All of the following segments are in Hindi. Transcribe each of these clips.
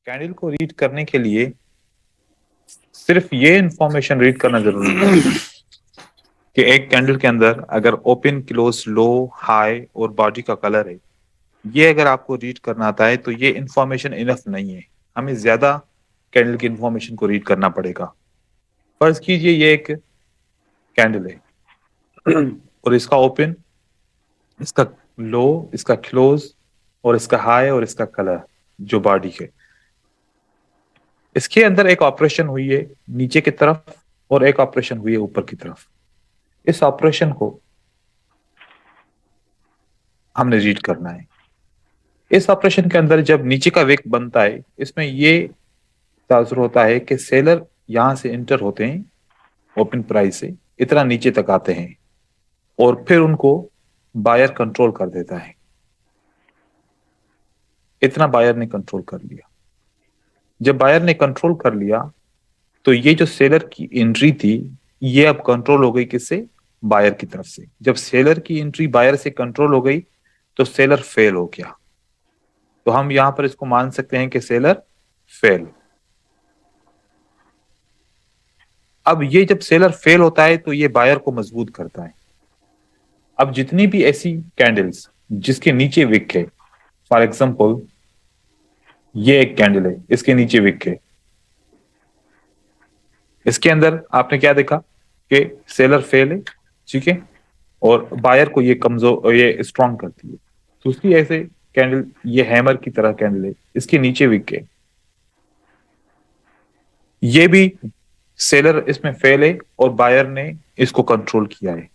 कैंडल को रीड करने के लिए सिर्फ ये इंफॉर्मेशन रीड करना जरूरी नहीं कि एक कैंडल के अंदर अगर ओपन, क्लोज, लो, हाई और बॉडी का कलर है। ये अगर आपको रीड करना आता है तो ये इंफॉर्मेशन इनफ नहीं है। हमें ज्यादा कैंडल की इंफॉर्मेशन को रीड करना पड़ेगा। फर्ज कीजिए ये एक कैंडल है और इसका ओपन, इसका लो, इसका क्लोज और इसका हाई और इसका कलर जो बॉडी के, इसके अंदर एक ऑपरेशन हुई है नीचे की तरफ और एक ऑपरेशन हुई है ऊपर की तरफ। इस ऑपरेशन को हमने रीड करना है। इस ऑपरेशन के अंदर जब नीचे का विक बनता है, इसमें ये तासुर होता है कि सेलर यहां से इंटर होते हैं ओपन प्राइस से इतना नीचे तक आते हैं और फिर उनको बायर कंट्रोल कर देता है। इतना बायर ने कंट्रोल कर लिया। जब बायर ने कंट्रोल कर लिया तो ये जो सेलर की एंट्री थी ये अब कंट्रोल हो गई किससे? बायर की तरफ से। जब सेलर की एंट्री बायर से कंट्रोल हो गई तो सेलर फेल हो गया। तो हम यहां पर इसको मान सकते हैं कि सेलर फेल। अब ये जब सेलर फेल होता है तो ये बायर को मजबूत करता है। अब जितनी भी ऐसी कैंडल्स जिसके नीचे विक है, फॉर एग्जांपल ये एक कैंडल है, इसके नीचे विक है, इसके अंदर आपने क्या देखा कि सेलर फेल है, ठीक है, और बायर को ये कमजोर, ये स्ट्रांग करती है। दूसरी ऐसे कैंडल, ये हैमर की तरह कैंडल है, इसके नीचे विक है, ये भी सेलर इसमें फेल है और बायर ने इसको कंट्रोल किया है।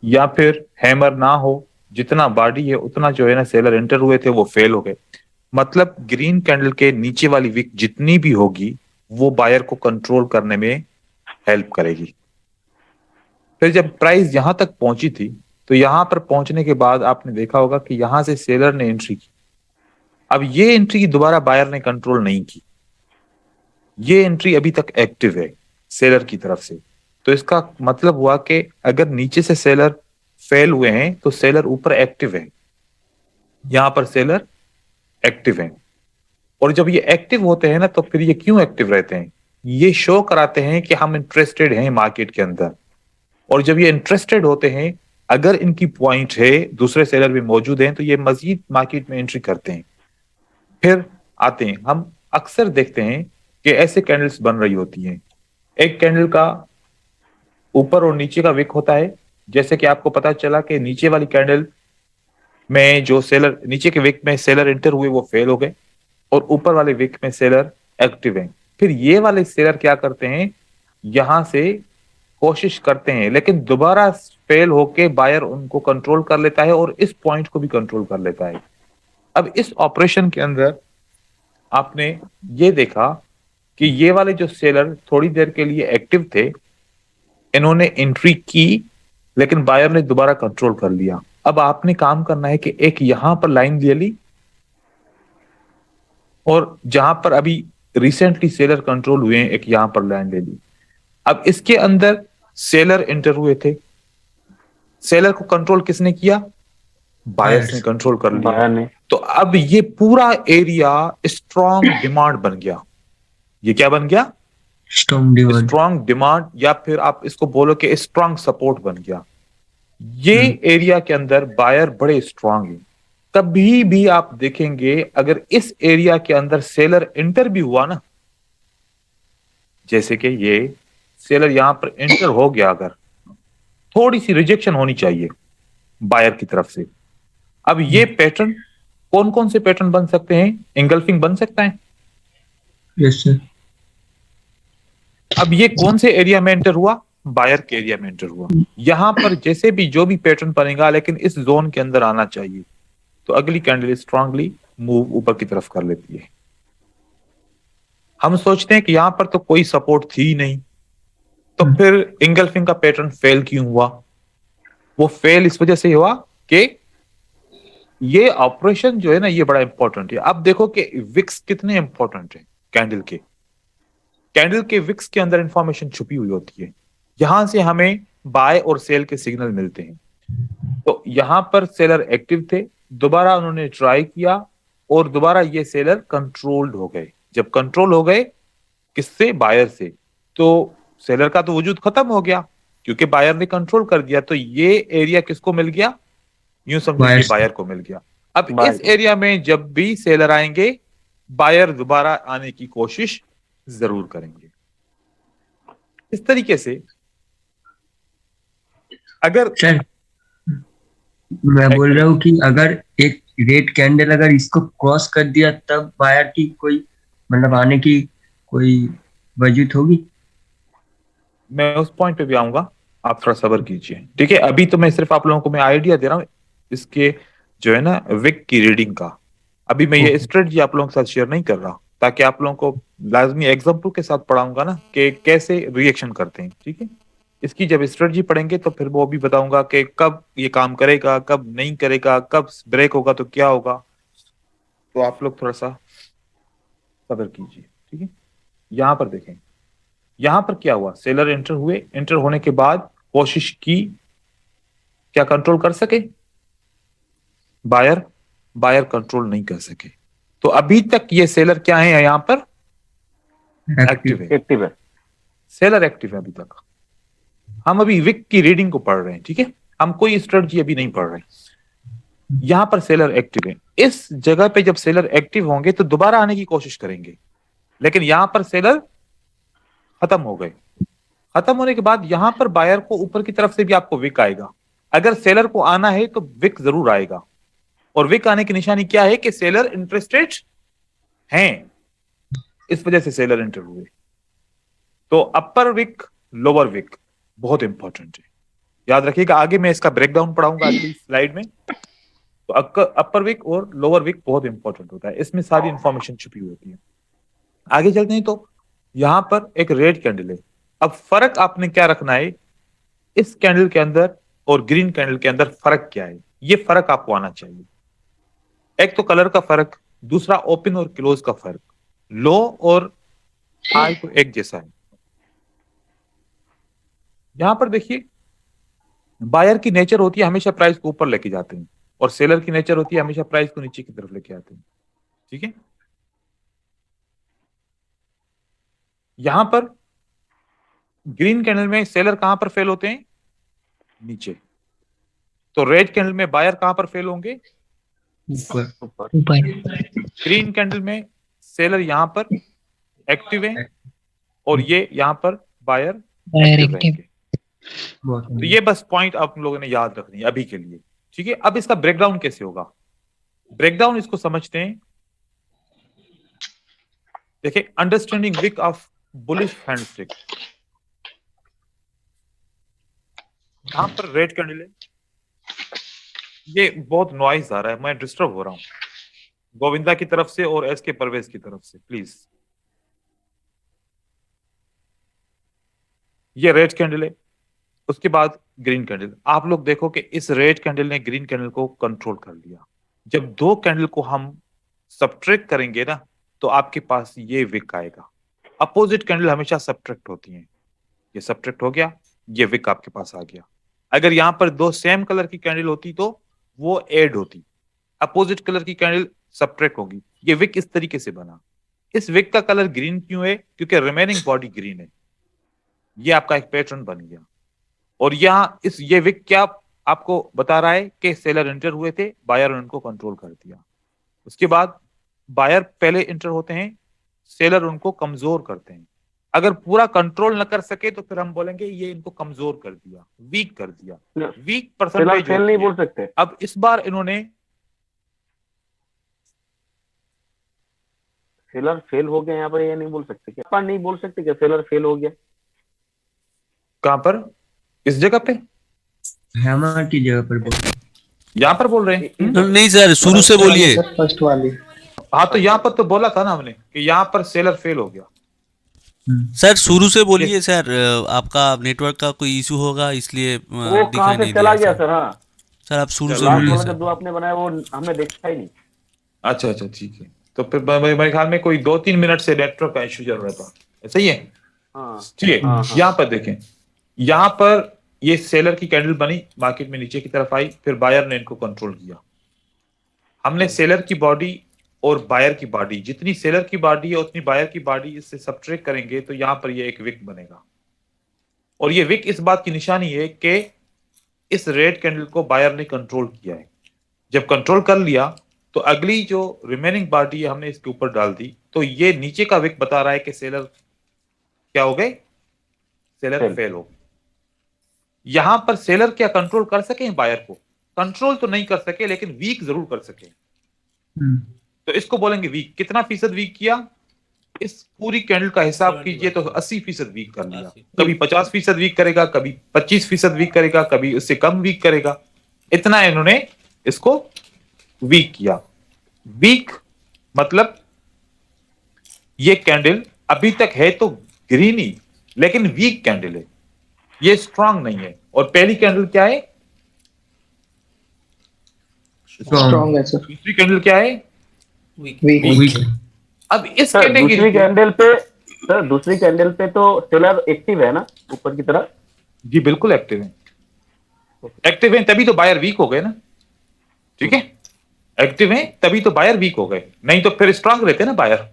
या फिर हैमर ना हो, जितना बॉडी है उतना जो है ना सेलर एंटर हुए थे वो फेल हो गए। मतलब ग्रीन कैंडल के नीचे वाली विक जितनी भी होगी वो बायर को कंट्रोल करने में हेल्प करेगी। फिर जब प्राइस यहां तक पहुंची थी तो यहां पर पहुंचने के बाद आपने देखा होगा कि यहां से सेलर ने एंट्री की। अब ये एंट्री की दोबारा बायर ने कंट्रोल नहीं की, ये एंट्री अभी तक एक्टिव है सेलर की तरफ से। तो इसका मतलब हुआ कि अगर नीचे से सेलर फेल हुए हैं तो सेलर ऊपर एक्टिव है, यहां पर सेलर एक्टिव है। और जब ये एक्टिव होते हैं ना तो फिर ये क्यों एक्टिव रहते हैं? ये शो कराते हैं कि हम इंटरेस्टेड हैं मार्केट के अंदर। और जब ये इंटरेस्टेड होते हैं, अगर इनकी पॉइंट है, दूसरे सेलर भी मौजूद हैं, तो ये मजीद मार्केट में एंट्री करते हैं, फिर आते हैं। हम अक्सर देखते हैं कि ऐसे कैंडल्स बन रही होती हैं। एक कैंडल का ऊपर और नीचे का विक होता है। जैसे कि आपको पता चला कि नीचे वाली कैंडल में जो सेलर, नीचे के विक में सेलर एंटर हुए वो फेल हो गए और ऊपर वाले विक में सेलर एक्टिव हैं। फिर ये वाले सेलर क्या करते हैं, यहां से कोशिश करते हैं लेकिन दोबारा फेल होके बायर उनको कंट्रोल कर लेता है और इस पॉइंट को भी कंट्रोल कर लेता है। अब इस ऑपरेशन के अंदर आपने ये देखा कि ये वाले जो सेलर थोड़ी देर के लिए एक्टिव थे, इन्होंने एंट्री की लेकिन बायर ने दोबारा कंट्रोल कर लिया। अब आपने काम करना है कि एक यहां पर लाइन ले ली और जहां पर अभी रिसेंटली सेलर कंट्रोल हुए हैं एक यहां पर लाइन ले ली। अब इसके अंदर सेलर एंटर हुए थे, सेलर को कंट्रोल किसने किया? बायर्स ने कंट्रोल कर लिया। बायर ने। तो अब ये पूरा एरिया स्ट्रॉन्ग डिमांड बन गया। ये क्या बन गया? Strong demand. स्ट्रॉन्ग डिमांड, या फिर आप इसको बोलो कि स्ट्रॉन्ग सपोर्ट बन गया। ये एरिया के अंदर बायर बड़े स्ट्रांग हैं। कभी भी आप देखेंगे अगर इस एरिया के अंदर सेलर एंटर भी हुआ ना, जैसे कि ये सेलर यहां पर एंटर हो गया, अगर थोड़ी सी रिजेक्शन होनी चाहिए बायर की तरफ से। अब ये पैटर्न, कौन कौन से पैटर्न बन सकते हैं? इंगल्फिंग बन सकता है। Yes sir. अब ये कौन से एरिया में एंटर हुआ? बायर के एरिया में एंटर हुआ। यहां पर जैसे भी जो भी पैटर्न बनेगा लेकिन इस जोन के अंदर आना चाहिए, तो अगली कैंडल स्ट्रांगली मूव ऊपर की तरफ कर लेती है। हम सोचते हैं कि यहां पर तो कोई सपोर्ट थी ही नहीं, तो फिर इंगल्फिंग का पैटर्न फेल क्यों हुआ? वो फेल इस वजह से हुआ कि ये ऑपरेशन जो है ना ये बड़ा इंपॉर्टेंट है। अब देखो कि विक्स कितने इंपॉर्टेंट है। कैंडल के विक्स के अंदर इंफॉर्मेशन छुपी हुई होती है। यहां से हमें बाय और सेल के सिग्नल मिलते हैं। तो यहां पर सेलर एक्टिव थे, दोबारा उन्होंने ट्राई किया और दोबारा ये सेलर कंट्रोल्ड हो गए। जब कंट्रोल हो गए किससे? बायर से। तो सेलर का तो वजूद खत्म हो गया क्योंकि बायर ने कंट्रोल कर दिया। तो ये एरिया किसको मिल गया? यूं समझो ये Buyers. बायर को मिल गया। अब बायर इस को। एरिया में जब भी सेलर आएंगे बायर दोबारा आने की कोशिश जरूर करेंगे। इस तरीके से अगर सर मैं बोल रहा हूँ कि अगर एक रेड कैंडल अगर इसको क्रॉस कर दिया तब बायर की कोई मतलब आने की कोई वजूद होगी। मैं उस पॉइंट पे भी आऊंगा, आप थोड़ा सब्र कीजिए, ठीक है। अभी तो मैं सिर्फ आप लोगों को मैं आइडिया दे रहा हूँ इसके जो है ना विक की रीडिंग का। अभी मैं ये ओके। स्ट्रेटजी आप लोगों के साथ शेयर नहीं कर रहा ताकि आप लोगों को लाजमी एग्जाम्पल के साथ पढ़ाऊंगा ना कि कैसे रिएक्शन करते हैं, ठीक है। इसकी जब स्ट्रेटजी पढ़ेंगे तो फिर वो भी बताऊंगा कि कब ये काम करेगा, कब नहीं करेगा, कब ब्रेक होगा तो क्या होगा। तो आप लोग थोड़ा सा सब्र कीजिए, ठीक है। यहां पर देखें, यहां पर क्या हुआ? सेलर एंटर हुए, एंटर होने के बाद कोशिश की क्या कंट्रोल कर सके? बायर बायर कंट्रोल नहीं कर सके। तो अभी तक ये सेलर क्या है? यहां पर एक्टिव है। एक्टिव है। सेलर एक्टिव है अभी तक। हम अभी विक की रीडिंग को पढ़ रहे हैं, ठीक है। हम कोई स्ट्रेटजी अभी नहीं पढ़ रहे। यहां पर सेलर एक्टिव है। इस जगह पे जब सेलर एक्टिव होंगे तो दोबारा आने की कोशिश करेंगे, लेकिन यहां पर सेलर खत्म हो गए। खत्म होने के बाद यहां पर बायर को ऊपर की तरफ से भी आपको विक आएगा। अगर सेलर को आना है तो विक जरूर आएगा। और विक आने की निशानी क्या है? कि सेलर इंटरेस्टेड हैं, इस वजह से सेलर एंटर हुए। तो अपर विक, लोअर विक बहुत इंपॉर्टेंट है, याद रखिएगा। आगे मैं इसका ब्रेकडाउन पढ़ाऊंगा अगली स्लाइड में। तो अपर विक और लोअर विक बहुत इंपॉर्टेंट होता है, इसमें सारी इंफॉर्मेशन छुपी होती है। आगे चलते हैं तो यहां पर एक रेड कैंडल है। अब फर्क आपने क्या रखना है इस कैंडल के अंदर और ग्रीन कैंडल के अंदर? फर्क क्या है? ये फर्क आपको आना चाहिए। एक तो कलर का फर्क, दूसरा ओपन और क्लोज का फर्क, लो और हाई तो एक जैसा है। यहां पर देखिए, बायर की नेचर होती है हमेशा प्राइस को ऊपर लेके जाते हैं और सेलर की नेचर होती है हमेशा प्राइस को नीचे की तरफ लेके आते हैं, ठीक है। यहां पर ग्रीन कैंडल में सेलर कहां पर फेल होते हैं? नीचे। तो रेड कैंडल में बायर कहां पर फेल होंगे? ऊपर ऊपर। ऊपर। ग्रीन कैंडल में सेलर यहां पर एक्टिव है और ये यहां पर बायर एक्टिव रहेंगे। तो ये बस पॉइंट आप लोगों ने याद रखनी है अभी के लिए, ठीक है। अब इसका ब्रेकडाउन कैसे होगा? ब्रेकडाउन इसको समझते हैं। देखिए, अंडरस्टैंडिंग विक ऑफ बुलिश हैंडस्टिक। यहां पर रेड कैंडल है। ये बहुत नॉइज आ रहा है, मैं डिस्टर्ब हो रहा हूं गोविंदा की तरफ से और एस के परवेज की तरफ से, प्लीज। ये रेड कैंडल है, उसके बाद ग्रीन कैंडल। आप लोग देखो कि इस रेड कैंडल ने ग्रीन कैंडल को कंट्रोल कर लिया। जब दो कैंडल को हम सब्ट्रैक्ट करेंगे ना तो आपके पास ये विक आएगा। अपोजिट कैंडल हमेशा सब्ट्रैक्ट होती हैं। ये सब्ट्रैक्ट हो गया, ये विक आपके पास आ गया। अगर यहां पर दो सेम कलर की कैंडल होती तो वो ऐड होती। अपोजिट कलर की कैंडल सब्ट्रैक्ट होगी। ये विक इस तरीके से बना। इस विक का कलर ग्रीन क्यों है? क्योंकि रिमेनिंग बॉडी ग्रीन है। ये आपका एक पैटर्न बन गया। और यहां इस ये विक क्या आपको बता रहा है कि सेलर एंटर हुए थे, बायर ने उनको कंट्रोल कर दिया। उसके बाद बायर पहले एंटर होते हैं, सेलर उनको कमजोर करते हैं। अगर पूरा कंट्रोल न कर सके तो फिर हम बोलेंगे ये इनको कमजोर कर दिया, वीक कर दिया। वीक सेलर परसेंटेज फेल नहीं बोल सकते। अब इस बार इन्होंने सेलर फेल हो गया यहाँ पर, ये नहीं बोल सकते क्या? पर नहीं बोल सकते क्या सेलर फेल हो गया? कहां पर? इस जगह पे? हैमर की जगह पर बोल। यहां पर बोल रहे हैं? नहीं सर, शुरू से बोलिए। फर्स्ट वाली। हाँ, तो यहां पर तो बोला था ना हमने कि यहां पर सेलर फेल हो गया। सर शुरू से बोलिए सर, आपका नेटवर्क का कोई इशू होगा इसलिए वो दिखाई कहाँ से नहीं चला दिया गया सर? हाँ, सर आप शुरू से लास्ट बोलिए वाला सर। जो आपने बनाया वो हमने देखा ही नहीं। अच्छा अच्छा, ठीक है। तो फिर मेरे ख्याल में कोई 2-3 मिनट से नेटवर्क का इशू चल रहा था, सही है। हाँ ठीक है, हाँ, हाँ। यहाँ पर देखें, यहाँ पर ये सेलर की कैंडल बनी, मार्केट में नीचे की तरफ आई, फिर बायर ने इनको कंट्रोल किया। हमने सेलर की बॉडी और बायर की बॉडी, जितनी सेलर की बॉडी है उतनी बायर की बॉडी, इससे सब्ट्रैक्ट करेंगे तो यहां पर ये एक विक बनेगा। और ये विक इस बात की निशानी है कि इस रेड कैंडल को बायर ने कंट्रोल किया है। जब कंट्रोल कर लिया तो अगली जो रिमेनिंग बॉडी है हमने इसके ऊपर डाल दी, तो ये नीचे का विक बता रहा है कि सेलर क्या हो गए, सेलर फेल हो गए। यहां पर सेलर क्या कंट्रोल कर सके बायर को? कंट्रोल तो नहीं कर सके, लेकिन वीक जरूर कर सके। तो इसको बोलेंगे वीक। कितना फीसद वीक किया? इस पूरी कैंडल का हिसाब कीजिए तो 80% वीक कर लिया। कभी 50% वीक करेगा, कभी 25% वीक करेगा, कभी उससे कम वीक करेगा। इतना इन्होंने इसको वीक किया। वीक मतलब ये कैंडल अभी तक है तो ग्रीन ही, लेकिन वीक कैंडल है, ये स्ट्रांग नहीं है। और पहली कैंडल क्या है? स्ट्रॉन्ग है सर, दूसरी कैंडल क्या है? वीक। अब इस सर कैटेगरी दूसरी कैंडल पे तो सेलर एक्टिव है ना ऊपर की तरफ? जी बिल्कुल एक्टिव है, एक्टिव है, तभी तो बायर वीक हो गए ना। ठीक है, एक्टिव है तभी तो बायर वीक हो गए, नहीं तो फिर स्ट्रांग रहते ना बायर,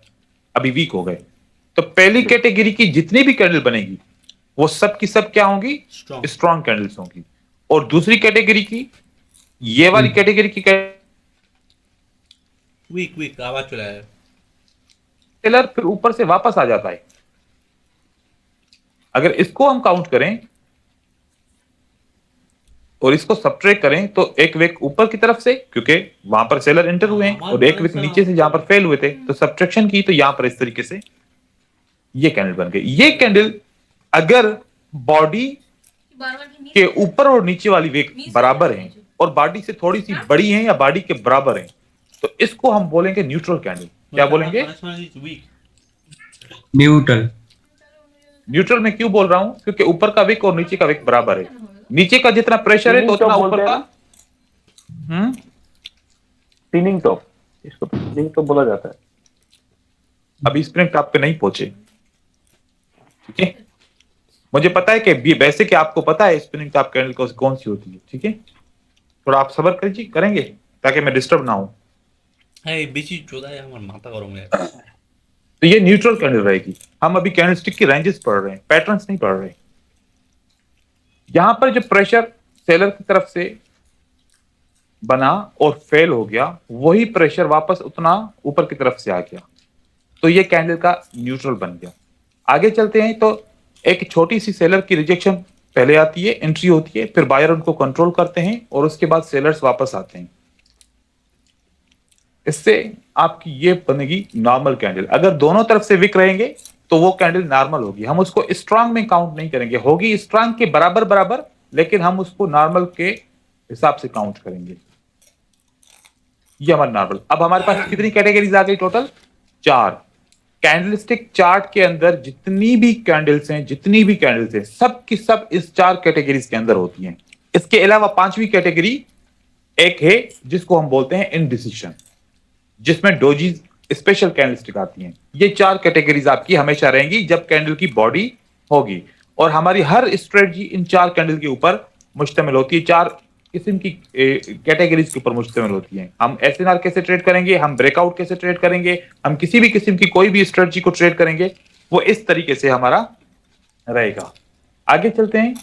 अभी वीक हो गए। तो पहली कैटेगरी की जितनी भी कैंडल बनेगी वो सब की सब क्या होंगी? स्ट्रांग कैंडल्स होंगी। और दूसरी कैटेगरी की, ये वाली कैटेगरी की वीक आवाज चला है। सेलर फिर ऊपर से वापस आ जाता है। अगर इसको हम काउंट करें और इसको सब्ट्रैक्ट करें तो एक विक ऊपर की तरफ से, क्योंकि वहां पर सेलर एंटर हुए हैं, और एक विक नीचे से जहां पर फेल हुए थे, तो सब्ट्रैक्शन की तो यहां पर इस तरीके से ये कैंडल बन गई। ये कैंडल अगर बॉडी के ऊपर और नीचे वाली विक बराबर हैं और बॉडी से थोड़ी सी बड़ी हैं या बॉडी के बराबर हैं, तो इसको हम बोलेंगे न्यूट्रल कैंडल। क्या बोलेंगे? न्यूट्रल। न्यूट्रल में क्यों बोल रहा हूं? क्योंकि ऊपर का विक और नीचे का विक बराबर है। नीचे का जितना प्रेशर है तो उतना ऊपर का स्पिनिंग टॉप, इसको स्पिनिंग टॉप बोला जाता है। अभी स्प्रिंग टॉप पे नहीं पहुंचे। ठीक है, मुझे पता है कि वैसे कि आपको पता है स्पिनिंग टॉप कैंडल कौन सी होती है। ठीक है, थोड़ा आप सब्र कीजिए, करेंगे ताकि मैं डिस्टर्ब ना हूं। बेची चौदह है हमारा माता करो मैं। तो ये न्यूट्रल कैंडल रहेगी। हम अभी कैंडलस्टिक की रेंजेस पढ़ रहे हैं, पैटर्न्स नहीं पढ़ रहे। यहां पर जो प्रेशर सेलर की तरफ से बना और फेल हो गया, वही प्रेशर वापस उतना ऊपर की तरफ से आ गया, तो ये कैंडल का न्यूट्रल बन गया। आगे चलते हैं तो एक छोटी सी सेलर की रिजेक्शन पहले आती है, एंट्री होती है, फिर बायर उनको कंट्रोल करते हैं और उसके बाद सेलर्स वापस आते हैं। इससे आपकी ये बनेगी नॉर्मल कैंडल। अगर दोनों तरफ से विक रहेंगे तो वो कैंडल नॉर्मल होगी। हम उसको स्ट्रांग में काउंट नहीं करेंगे, होगी स्ट्रांग के बराबर बराबर, लेकिन हम उसको नॉर्मल के हिसाब से काउंट करेंगे। ये हमारा नॉर्मल। अब हमारे पास कितनी कैटेगरीज आ गई? टोटल 4। कैंडलस्टिक चार्ट के अंदर जितनी भी कैंडल्स हैं, सब की सब इस 4 कैटेगरीज के अंदर होती हैं। इसके अलावा 5वीं कैटेगरी एक है जिसको हम बोलते हैं इनडिसिशन, जिसमें डोजी स्पेशल कैंडलस्टिक आती हैं। ये 4 कैटेगरीज आपकी हमेशा रहेंगी जब कैंडल की बॉडी होगी, और हमारी हर स्ट्रेटजी इन 4 कैंडल के ऊपर मुश्तमिल होती है, 4 किस्म की कैटेगरीज के ऊपर मुश्तमिल होती हैं। हम एसएनआर कैसे ट्रेड करेंगे, हम ब्रेकआउट कैसे ट्रेड करेंगे, हम किसी भी किस्म की कोई भी स्ट्रेटजी को ट्रेड करेंगे, वो इस तरीके से हमारा रहेगा। आगे चलते हैं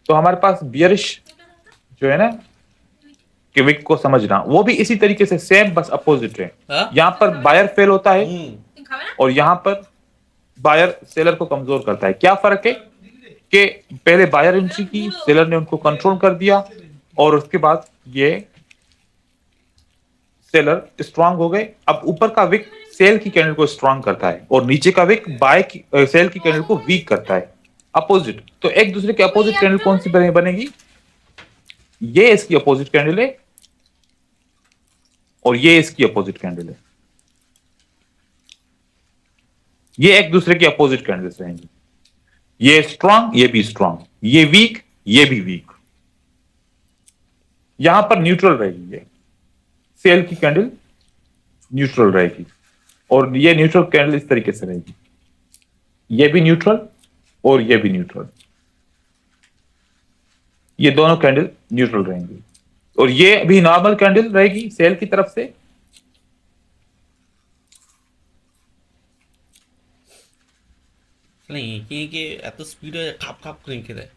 तो हमारे पास बियरिश जो है ना कि विक को समझना, वो भी इसी तरीके से सेम, बस अपोजिट है। यहां पर बायर फेल होता है और यहां पर बायर सेलर को कमजोर करता है। क्या फर्क है कि पहले बायर एंट्री की, सेलर ने उनको कंट्रोल कर दिया और उसके बाद ये सेलर स्ट्रांग हो गए। अब ऊपर का विक सेल की कैंडल को स्ट्रांग करता है और नीचे का विक सेल की कैंडल को वीक करता है, अपोजिट। तो एक दूसरे के अपोजिट कैंडल कौन सी बनेगी? ये इसकी अपोजिट कैंडल है और ये इसकी अपोजिट कैंडल है। ये एक दूसरे की अपोजिट कैंडल्स रहेंगी। ये स्ट्रांग, ये भी स्ट्रांग, ये वीक, ये भी वीक। यहां पर न्यूट्रल रहेगी, ये सेल की कैंडल न्यूट्रल रहेगी और ये न्यूट्रल कैंडल इस तरीके से रहेगी। ये भी न्यूट्रल और ये भी न्यूट्रल, ये दोनों कैंडल न्यूट्रल रहेंगी। और ये अभी नॉर्मल कैंडल रहेगी सेल की तरफ से। नहीं कि এত স্পিডে খাপ খাপ করে রেখে দেয়।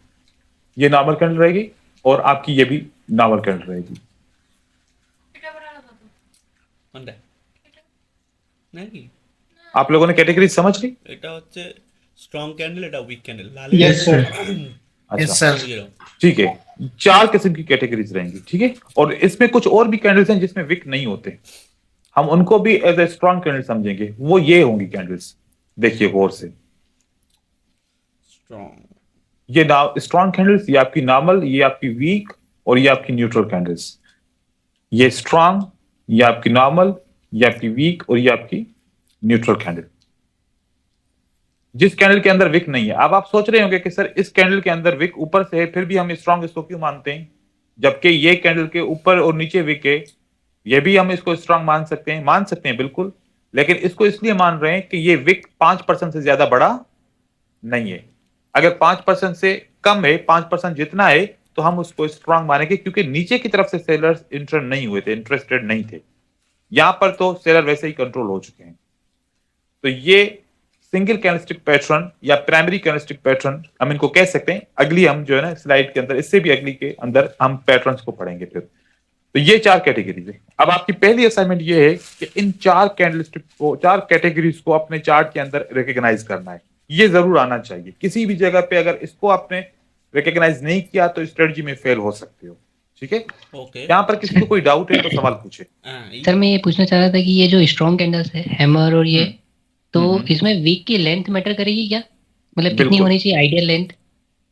ये नॉर्मल कैंडल रहेगी और आपकी ये भी नॉर्मल कैंडल रहेगी। কোনটা নাকি आप लोगों ने कैटेगरी समझ ली? এটা হচ্ছে স্ট্রং ক্যান্ডেল, এটা উইক ক্যান্ডেল। লাল Yes, sir. अच्छा Yes, sir. ठीक है, 4 किस्म की कैटेगरीज रहेंगी, ठीक है। और इसमें कुछ और भी कैंडल्स हैं जिसमें विक नहीं होते, हम उनको भी एज ए स्ट्रॉन्ग कैंडल समझेंगे। वो ये होंगी कैंडल्स, देखिए गौर से। স্ট্রং ये स्ट्रॉन्ग कैंडल्स, ये आपकी नॉर्मल, ये आपकी वीक और ये आपकी न्यूट्रल कैंडल्स। ये स्ट्रॉन्ग, ये आपकी नॉर्मल, ये आपकी वीक और ये आपकी न्यूट्रल कैंडल। जिस कैंडल के अंदर विक नहीं है। अब आप सोच रहे होंगे कि सर इस कैंडल के अंदर विक ऊपर से है, फिर भी हम स्ट्रॉन्ग इसको क्यों मानते हैं, जबकि ये कैंडल के ऊपर और नीचे विक है, ये भी हम इसको स्ट्रॉन्ग मान सकते हैं? मान सकते हैं बिल्कुल, लेकिन इसको इसलिए मान रहे हैं कि ये विक 5% से ज्यादा बड़ा नहीं है। अगर 5% से कम है, 5% जितना है, तो हम उसको स्ट्रॉन्ग मानेंगे, क्योंकि नीचे की तरफ से सेलर्स इंटरेस्टेड नहीं थे। यहां पर तो सेलर वैसे ही कंट्रोल हो चुके हैं। तो ये सिंगल कैंडलस्टिक पैटर्न या प्राइमरी कैंडलस्टिक पैटर्न हम इनको कह सकते हैं। अगली हम जो है ना स्लाइड के अंदर, इससे भी अगली के अंदर हम पैटर्न्स को पढ़ेंगे फिर। तो ये 4 कैटेगरीज है। अब आपकी पहली असाइनमेंट ये है कि इन 4 कैंडलस्टिक को, 4 कैटेगरीज को अपने चार्ट के अंदर रिकॉग्नाइज करना है। ये जरूर आना चाहिए। किसी भी जगह पे अगर इसको आपने रिकॉग्नाइज नहीं किया तो स्ट्रेटजी में फेल हो सकते हो, ठीक है। ओके यहाँ पर किसी को कोई डाउट है तो सवाल पूछे। सर मैं ये पूछना चाह रहा था कि ये जो स्ट्रॉन्ग कैंडल्स है हैमर और ये, तो इसमें वीक की लेंथ मैटर करेगी क्या? मतलब कितनी बिल्कुल। होनी चाहिए आइडियल लेंथ?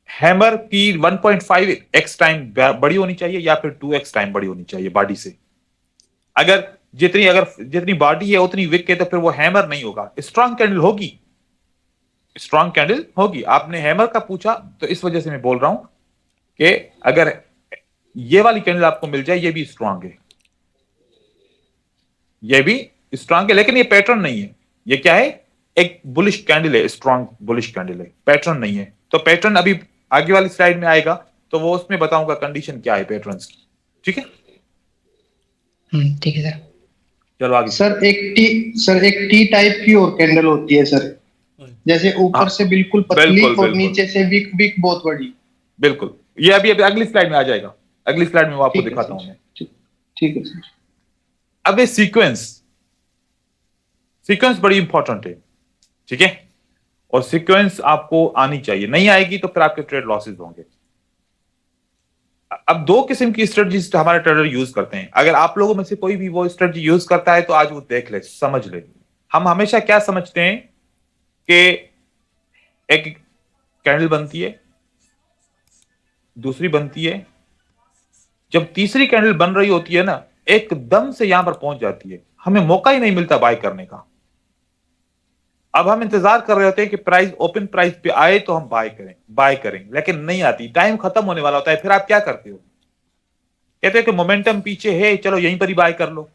हैमर की 1.5x टाइम बड़ी होनी चाहिए या फिर 2x टाइम बड़ी होनी चाहिए बॉडी से। अगर जितनी बॉडी है उतनी विक है तो फिर वो हैमर नहीं होगा, स्ट्रॉन्ग कैंडल होगी। स्ट्रॉन्ग कैंडल होगी। आपने हैमर का पूछा तो इस वजह से मैं बोल रहा हूं कि अगर ये वाली कैंडल आपको मिल जाए, ये भी स्ट्रॉन्ग है, ये भी स्ट्रॉन्ग है, लेकिन ये पैटर्न नहीं है। ये क्या है? एक बुलिश कैंडल है, स्ट्रॉन्ग बुलिश कैंडल है, पैटर्न नहीं है। तो पैटर्न अभी आगे वाली स्लाइड में आएगा तो वो उसमें बताऊंगा कंडीशन क्या है पैटर्न्स की, ठीक है। ठीक है सर। चलो आगे। सर एक टी टाइप की और कैंडल होती है सर, जैसे ऊपर हाँ, से बिल्कुल पतली बिल्कुल, और बिल्कुल। नीचे से विक विक बहुत बड़ी। बिल्कुल, ये अभी अगली स्लाइड में आ जाएगा। अगली स्लाइड में वो आपको ठीक है दिखाता सर, हूं मैं। ठीक है सर। अब ये सीक्वेंस बड़ी इंपॉर्टेंट है, ठीक है। और सीक्वेंस आपको आनी चाहिए, नहीं आएगी तो फिर आपके ट्रेड लॉसेस होंगे। अब 2 किस्म की स्ट्रेटजीज हमारे ट्रेडर यूज करते हैं। अगर आप लोगों में से कोई भी वो स्ट्रेटजी यूज करता है तो आज वो देख ले, समझ ले। हम हमेशा क्या समझते हैं कि एक कैंडल बनती है, दूसरी बनती है, जब तीसरी कैंडल बन रही होती है ना, एकदम से यहां पर पहुंच जाती है, हमें मौका ही नहीं मिलता बाय करने का। अब हम इंतजार कर रहे होते हैं कि प्राइस ओपन प्राइस पे आए तो हम बाय करें, लेकिन नहीं आती, टाइम खत्म होने वाला होता है। फिर आप क्या करते हो? कहते हो कि मोमेंटम पीछे है, चलो यहीं पर ही बाय कर लो,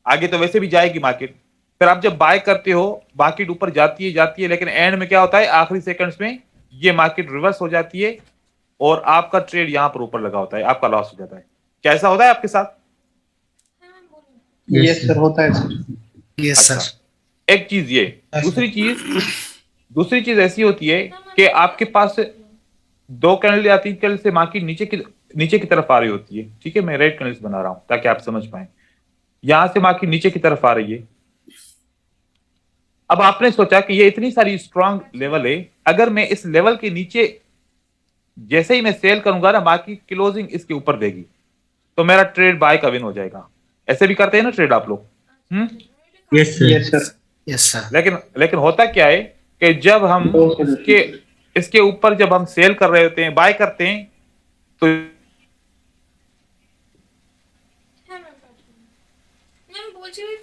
आगे तो वैसे भी जाएगी मार्केट। फिर आप जब बाय करते हो, मार्केट ऊपर जाती है, लेकिन एंड में क्या होता है, आखिरी सेकंड्स में ये मार्केट रिवर्स हो जाती है और आपका ट्रेड यहां पर ऊपर लगा होता है, आपका लॉस हो जाता है। क्या ऐसा होता है आपके साथ? यस सर, होता है सर। यस अच्छा, सर। एक चीज ये। दूसरी चीज ऐसी होती है कि आपके पास 2 कैंडल या 3 कैंडल से मार्केट नीचे की तरफ आ रही होती है, ठीक है। मैं रेड कैंडल्स बना रहा हूं ताकि आप समझ पाए। यहां से मार्केट नीचे की तरफ आ रही है। अब आपने सोचा कि ये इतनी सारी स्ट्रांग लेवल है, अगर मैं इस लेवल के नीचे जैसे ही मैं सेल करूंगा ना, मार्केट क्लोजिंग इसके ऊपर देगी तो मेरा ट्रेड बाय का विन हो जाएगा। ऐसे भी करते हैं ना ट्रेड आप लोग? Yes sir. Yes sir. Yes sir. लेकिन होता क्या है कि जब हम इसके ऊपर जब हम सेल कर रहे होते हैं, बाय करते हैं,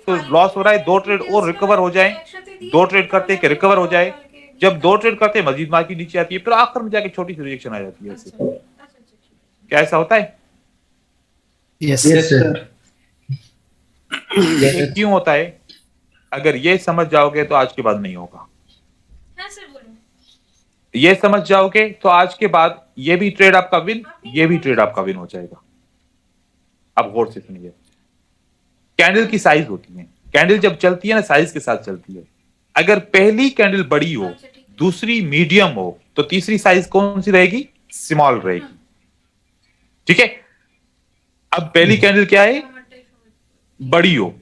तो लॉस हो रहा है। 2 ट्रेड और रिकवर हो जाए, 2 ट्रेड करते हैं कि रिकवर हो जाए। जब 2 ट्रेड करते हैं मजीद मार्केट नीचे आती है, फिर आखिर में जाके छोटी सी रिएक्शन आ जाती है। ऐसे क्या ऐसा होता है? Yes yes sir. ये क्यों होता है? अगर ये समझ जाओगे तो आज के बाद नहीं होगा। ये समझ जाओगे तो आज के बाद ये भी ट्रेड आपका विन, ये भी ट्रेड आपका विन हो जाएगा। अब गौर से सुनिए, कैंडल की साइज होती है, कैंडल जब चलती है ना साइज के साथ चलती है। अगर पहली कैंडल बड़ी हो, दूसरी मीडियम हो, तो तीसरी साइज कौन सी रहेगी? स्मॉल रहेगी। ठीक है, अब पहली कैंडल क्या है? बड़ी हो,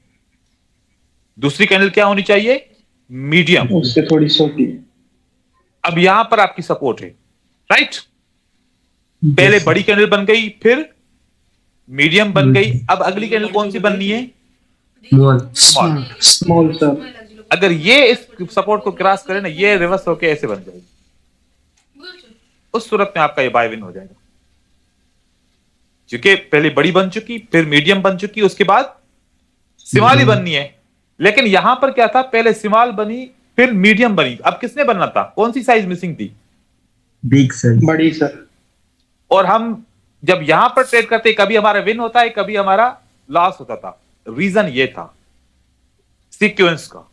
दूसरी कैंडल क्या होनी चाहिए? मीडियम। उससे थोड़ी छोटी। अब यहां पर आपकी सपोर्ट है, राइट? पहले बड़ी कैंडल बन गई, फिर मीडियम बन गई, अब अगली कैंडल कौन सी बननी है? स्मॉल। Small sir. अगर ये इस सपोर्ट को क्रॉस करे ना, ये रिवर्स होके ऐसे बन जाएगी, उस सूरत में आपका ये बाय विन हो जाएगा। क्योंकि पहले बड़ी बन चुकी, फिर मीडियम बन चुकी, उसके बाद स्मॉल ही बननी है। लेकिन यहां पर क्या था? पहले स्मॉल बनी, फिर मीडियम बनी। अब किसने बनना था? कौन सी साइज मिसिंग थी? Big size. बड़ी सर। और हम जब यहां पर ट्रेड करते, कभी हमारा विन होता है, कभी हमारा लॉस होता था। रीजन ये था सीक्वेंस का।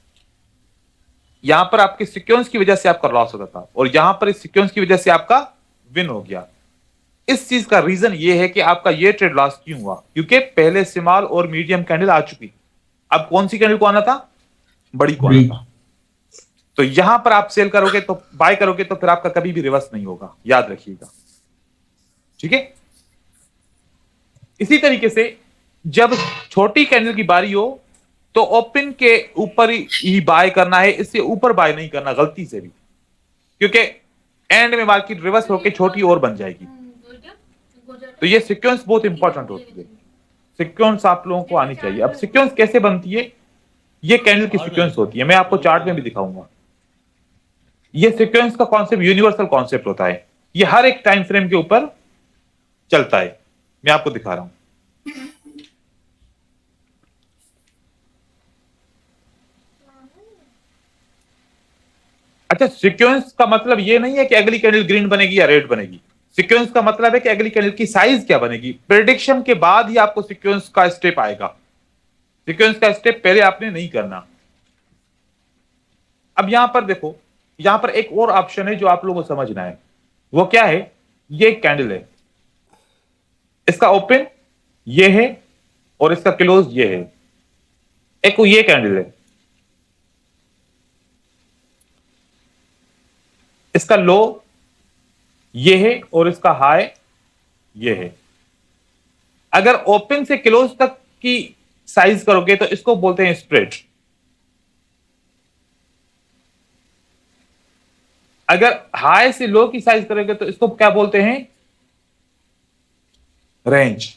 यहां पर आपके सीक्वेंस की वजह से आपका लॉस होता था, और यहां पर इस सीक्वेंस की वजह से आपका विन हो गया। इस चीज का रीजन ये है कि आपका ये ट्रेड लॉस क्यों हुआ? क्योंकि पहले स्मॉल और मीडियम कैंडल आ चुकी, अब कौन सी कैंडल को आना था? बड़ी को आना था। तो यहां पर आप सेल करोगे तो बाय करोगे तो फिर आपका कभी भी रिवर्स नहीं होगा, याद रखिएगा। ठीक है, इसी तरीके से जब छोटी कैंडल की बारी हो तो ओपन के ऊपर ही बाय करना है, इससे ऊपर बाय नहीं करना गलती से भी, क्योंकि एंड में मार्केट रिवर्स होकर छोटी और बन जाएगी। तो ये सीक्वेंस बहुत इंपॉर्टेंट होती है, सीक्वेंस आप लोगों को आनी चाहिए। अब सीक्वेंस कैसे बनती है? ये कैंडल की सीक्वेंस होती है, मैं आपको चार्ट में भी दिखाऊंगा। ये सीक्वेंस का कॉन्सेप्ट यूनिवर्सल कॉन्सेप्ट होता है, ये हर एक टाइम फ्रेम के ऊपर चलता है। मैं आपको दिखा रहा हूं। अच्छा, सीक्वेंस का मतलब ये नहीं है कि अगली कैंडल ग्रीन बनेगी या रेड बनेगी। सीक्वेंस का मतलब है कि अगली कैंडल की साइज क्या बनेगी। प्रेडिक्शन के बाद ही आपको सीक्वेंस का स्टेप आएगा, सीक्वेंस का स्टेप पहले आपने नहीं करना। अब यहां पर देखो, यहां पर एक और ऑप्शन है जो आप लोगों को समझना है। वो क्या है? ये एक कैंडल है, इसका ओपन ये है और इसका क्लोज ये है। एक ये कैंडल है, इसका लो ये है और इसका हाई ये है। अगर ओपन से क्लोज तक की साइज करोगे तो इसको बोलते हैं स्प्रेड। अगर हाई से लो की साइज करोगे तो इसको क्या बोलते हैं? रेंज।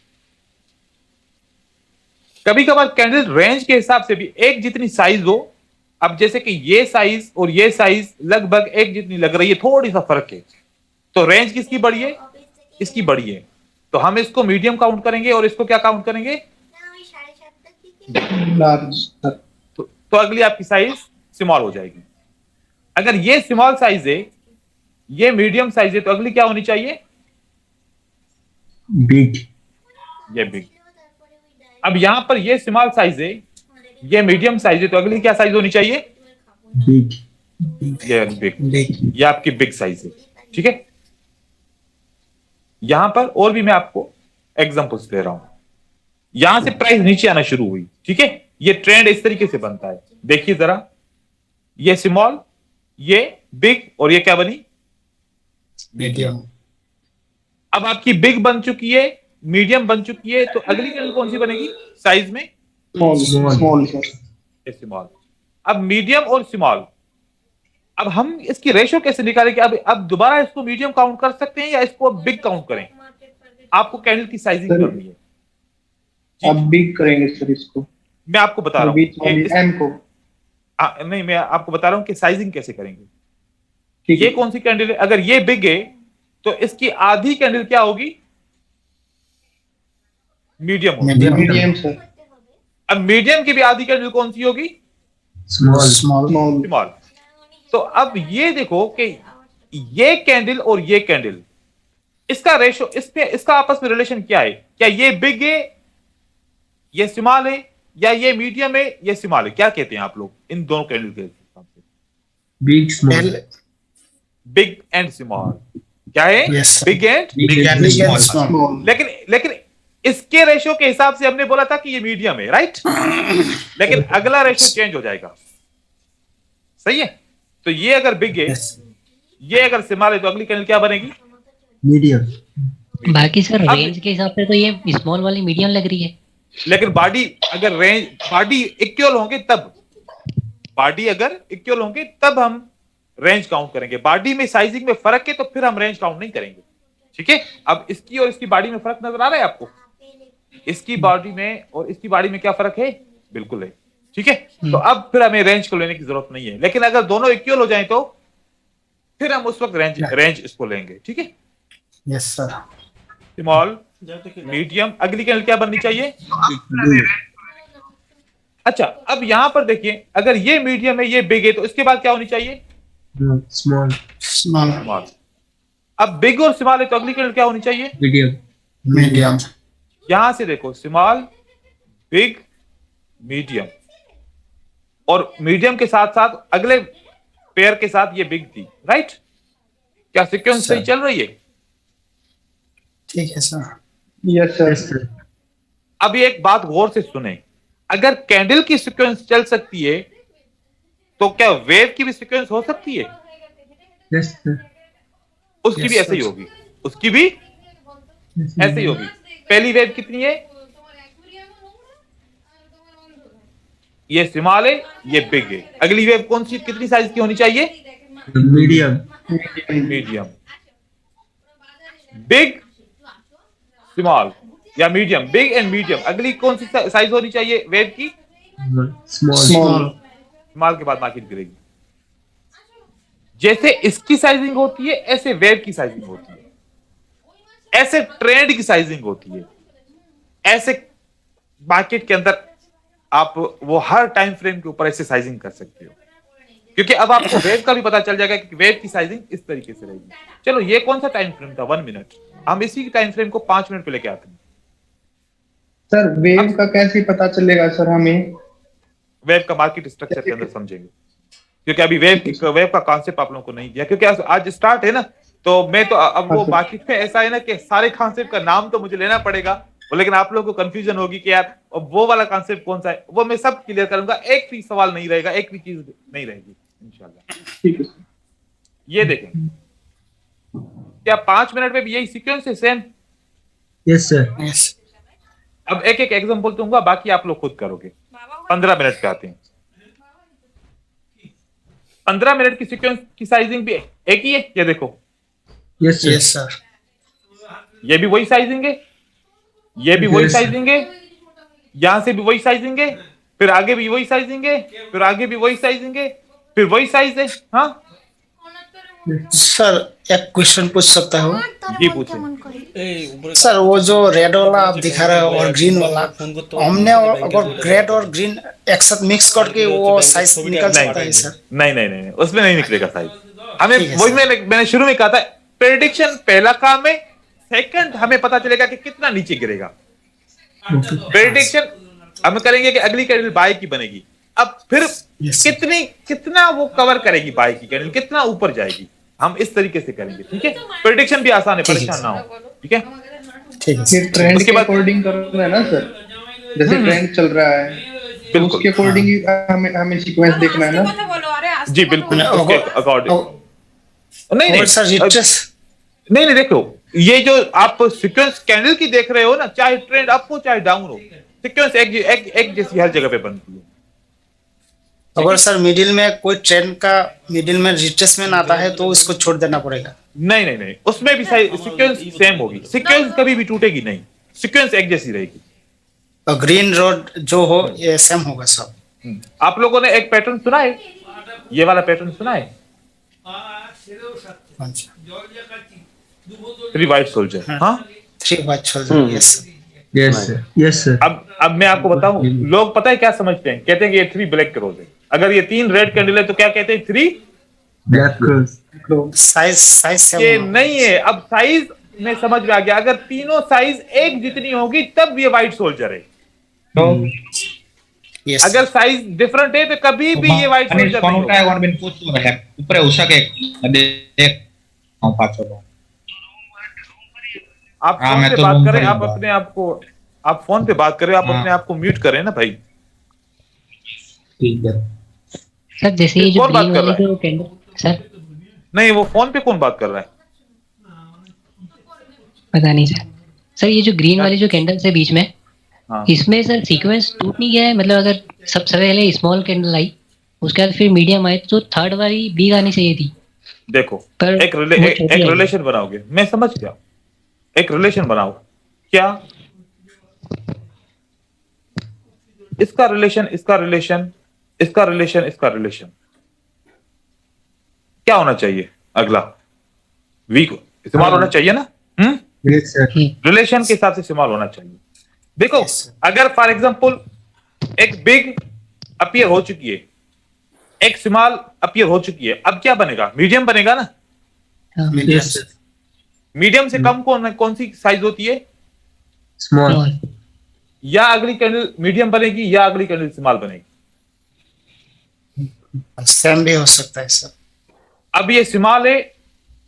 कभी कभार कैंडल रेंज के हिसाब से भी एक जितनी साइज हो, अब जैसे कि ये साइज और ये साइज लगभग एक जितनी लग रही है, थोड़ी सा फर्क है, तो रेंज किसकी बड़ी है? इसकी बड़ी है। तो हम इसको मीडियम काउंट करेंगे और इसको क्या काउंट करेंगे? लार्ज। तो अगली आपकी साइज स्मॉल हो जाएगी। अगर ये स्मॉल साइज है, ये मीडियम साइज है, तो अगली क्या होनी चाहिए? बिग। ये बिग। अब यहां पर ये स्मॉल साइज है, ये मीडियम साइज है, तो अगली क्या साइज होनी चाहिए? बिग। ये बिग। ये आपकी बिग साइज है। ठीक है, यहां पर और भी मैं आपको एग्जांपल्स दे रहा हूं। यहां से प्राइस नीचे आना शुरू हुई। ठीक है, ये ट्रेंड इस तरीके से बनता है। देखिए जरा, ये स्मॉल, ये बिग, और ये क्या बनी? मीडियम। अब आपकी बिग बन चुकी है, मीडियम बन चुकी है, तो अगली कैंडल कौन सी बनेगी साइज में? Small sir. स्मॉल। अब मीडियम और स्मॉल, अब हम इसकी रेशो कैसे निकालेंगे? अब दोबारा इसको मीडियम काउंट कर सकते हैं या इसको बिग काउंट करें? आपको कैंडल की साइजिंग करनी है। अब बिग करेंगे सर इसको। मैं आपको बता रहा बीच हूं वाली एम को। नहीं, मैं आपको बता रहा हूं कि साइजिंग कैसे करेंगे। ठीक ये है। कौन सी कैंडल है? अगर ये बिग है तो इसकी आधी कैंडल क्या होगी? मीडियम होगी। Medium sir. अब मीडियम की भी आधी कैंडल कौन सी होगी? स्मॉल। स्मॉल। स्मॉल। तो अब ये देखो कि ये कैंडल और ये कैंडल, इसका रेशो, इसका आपस में रिलेशन क्या है? क्या ये बिग है, ये स्मॉल है, या ये मीडियम है, ये स्मॉल है? क्या कहते हैं आप लोग इन दोनों कैंडल के हिसाब से? Big small. Big and small क्या है? Yes, sir. Big and. Big and small. Small. लेकिन इसके रेशियो के हिसाब से हमने बोला था कि ये मीडियम है, राइट? लेकिन अगला रेशियो चेंज हो जाएगा, सही है? तो ये अगर बिग है, ये अगर स्मॉल है, तो अगली कैंडल क्या बनेगी? मीडियम। बाकी सर अब- रेंज के हिसाब से तो ये स्मॉल वाली मीडियम लग रही है। लेकिन बॉडी अगर रेंज बॉडी इक्वल होंगे तब, बॉडी अगर इक्वल होंगे तब हम रेंज काउंट करेंगे। बॉडी में साइजिंग में फर्क है तो फिर हम रेंज काउंट नहीं करेंगे, ठीक है? अब इसकी और इसकी बॉडी में फर्क नजर आ रहा है आपको? इसकी बॉडी में और इसकी बॉडी में क्या फर्क है? बिल्कुल है, ठीक है? तो अब फिर हमें रेंज को लेने की जरूरत नहीं है। लेकिन अगर दोनों इक्वल हो जाएं तो फिर हम उस वक्त रेंज इसको लेंगे, ठीक है? Yes sir. स्मॉल, मीडियम, अगली कैंडल क्या बननी चाहिए? अच्छा, अब यहां पर देखिए, अगर ये मीडियम है, ये बिग है, तो इसके बाद क्या होनी चाहिए? स्मॉल। स्मॉल। स्मॉल। अब बिग और स्मॉल है तो अगली कैंडल क्या होनी चाहिए? मीडियम। मीडियम। यहां से देखो, स्मॉल, बिग, मीडियम, और मीडियम के साथ साथ अगले पेयर के साथ ये बिग थी, राइट? क्या सीक्वेंस सही चल रही है? ठीक है सर। Yes sir. अब एक बात गौर से सुने, अगर कैंडल की सीक्वेंस चल सकती है तो क्या वेव की भी सीक्वेंस हो सकती है? Yes sir. उसकी भी ऐसे ही होगी, उसकी भी ऐसे ही होगी। पहली वेव कितनी है? ये स्मॉल है, ये बिग है। अगली वेव कौन सी, कितनी साइज की होनी चाहिए? मीडियम। मीडियम। बिग, स्मॉल या मीडियम, बिग एंड मीडियम। अगली कौन सी साइज होनी चाहिए वेव की? स्मॉल। स्मॉल। स्मॉल के बाद मार्केट गिरेगी। जैसे इसकी साइजिंग होती है, ऐसे वेव की साइजिंग होती है, ऐसे ट्रेंड की साइजिंग होती है, ऐसे मार्केट के अंदर आप वो हर टाइम फ्रेम के ऊपर ऐसे साइजिंग कर सकते हो, क्योंकि अब आपको वेव का भी पता चल जाएगा कि वेव की साइजिंग इस तरीके से रहेगी। चलो, ये कौन सा टाइम फ्रेम था? 1 मिनट। हम इसी टाइम फ्रेम को 5 मिनट पे लेके आते हैं। सर वेव का कैसे पता चलेगा सर हमें? वेव का मार्केट स्ट्रक्चर के अंदर समझेंगे, क्योंकि अभी वेव का कॉन्सेप्ट आप लोगों को नहीं दिया, क्योंकि आज स्टार्ट है ना, तो मैं तो अब वो मार्केट में ऐसा है ना कि सारे कॉन्सेप्ट का नाम तो मुझे लेना पड़ेगा, लेकिन आप लोगों को कंफ्यूजन होगी कि यार वो वाला कॉन्सेप्ट कौन सा है। वो मैं सब क्लियर करूंगा, एक भी सवाल नहीं रहेगा, एक भी चीज नहीं रहेगी इंशाल्लाह। ठीक है सर। ये देखें, क्या 5 मिनट में भी यही सीक्वेंस है सेम? Yes sir. यस। अब एक एक एग्जांपल दूंगा, बाकी आप लोग खुद करोगे। 15 मिनट पे आते हैं। 15 मिनट की सीक्वेंस की साइजिंग भी एक ही है, ये देखो, यस सर। Yes sir. ये भी वही साइजिंग है, ये भी वही Yes. साइजिंग है, यहां से भी वही साइजिंग है, फिर आगे भी वही साइजिंग है, फिर आगे भी वही साइजिंग है, फिर वही साइज है। हाँ सर एक क्वेश्चन पूछ सकता हूँ? जी पूछे। सर वो जो रेड वाला आप दिखा रहे हो और ग्रीन वाला, हमने अगर रेड और ग्रीन एक साथ मिक्स करके वो साइज निकल सकता है सर? नहीं नहीं नहीं, उसमें नहीं निकलेगा साइज। हमें ठीक है, वही सर। मैंने शुरू में कहा था, प्रेडिक्शन पहला काम है, सेकंड हमें पता चलेगा कि कितना नीचे गिरेगा। प्रेडिक्शन हम करेंगे कि अगली कैंडल बाय की बनेगी, अब फिर Yes, sir. कितना वो कवर करेगी बाय की कैंडल, कितना ऊपर जाएगी, हम इस तरीके से करेंगे, ठीक है? प्रेडिक्शन भी आसान है, ठीक है, परेशान ना हो, ठीक है? ठीक है फिर सर। ट्रेंड उसके के बाद- अकॉर्डिंग करना है ना सर, जैसे ट्रेंड चल रहा है तो बिल्कुल। उसके अकॉर्डिंग ही हमें सीक्वेंस देखना है ना। जी बिल्कुल, मैंने उसके अगर- अकॉर्डिंग। नहीं और सर नहीं रिट्रेस नहीं, देखो, ये जो आप सीक्वेंस कैंडल की देख रहे हो ना, चाहे ट्रेंड अप हो चाहे डाउन हो, सीक्वेंस एक जैसी हर जगह पे बनती है। अगर सर मिडिल में कोई ट्रेंड का मिडिल में रिट्रेसमेंट आता है तो उसको छोड़ देना पड़ेगा? नहीं नहीं नहीं, उसमें भी सीक्वेंस सेम होगी, सीक्वेंस कभी भी टूटेगी नहीं, सीक्वेंस एक जैसी रहेगी। और ग्रीन रोड जो हो ये सेम होगा सब? आप लोगों ने एक पैटर्न सुना है, ये वाला पैटर्न सुना है, कौन सा? 3 वाइट सोल्जर। हाँ, 3 white shoulder. Yes sir. Yes sir. Yes sir. अब मैं आपको बताऊं, लोग पता है क्या समझते हैं, कहते हैं कि ये 3 ब्लैक क्रोज है। अगर ये 3 रेड कैंडल है तो क्या कहते हैं? 3 ब्लैक क्रॉस। साइज सेम ये होगा। नहीं है। अब साइज में समझ में आ गया, अगर तीनों साइज एक जितनी होगी तब ये व्हाइट सोल्जर है। यस अगर साइज डिफरेंट है तो कभी भी ये व्हाइट सोल्जर नहीं होगा। ऊपर उषा के देख पाँच आप हाँ, फोन मैं से तो बात रूम करें, पर आप ही अपने आप को आप फोन पे बात करें, आप अपने आप को म्यूट करें ना भाई। ठीक है। सर जैसे ये जो कौन बात ग्रीन कर वाली रहा है? जो कैंडल, सर नहीं, वो फोन पे कौन बात कर रहा है? पता नहीं सर। सर ये जो ग्रीन वाली जो कैंडल्स है बीच में, हाँ, इसमें सर सीक्वेंस टूट नहीं गया है? मतलब अगर सबसे पहले स्मॉल कैंडल आई, उसके बाद फिर मीडियम आई, तो थर्ड वाली बिग आनी चाहिए थी। देखो पर एक वो छोटी एक आई। रिलेशन बनाओगे, मैं समझ गया। एक रिलेशन बनाओ, क्या इसका रिलेशन, इसका रिलेशन, इसका रिलेशन, इसका रिलेशन क्या होना चाहिए? अगला वीक इस्तेमाल होना चाहिए ना? Yes sir. रिलेशन के हिसाब से इस्तेमाल होना चाहिए। देखो Yes, sir. अगर फॉर एग्जांपल एक बिग अपीयर हो चुकी है, एक स्मॉल अपीयर हो चुकी है, अब क्या बनेगा? मीडियम बनेगा ना। हाँ, यस सर। मीडियम से कम कौन सी साइज होती है? स्मॉल। small। या अगली कैंडल मीडियम बनेगी या अगली कैंडल स्मॉल बनेगी। सेम भी हो सकता है सर। अब ये स्मॉल है,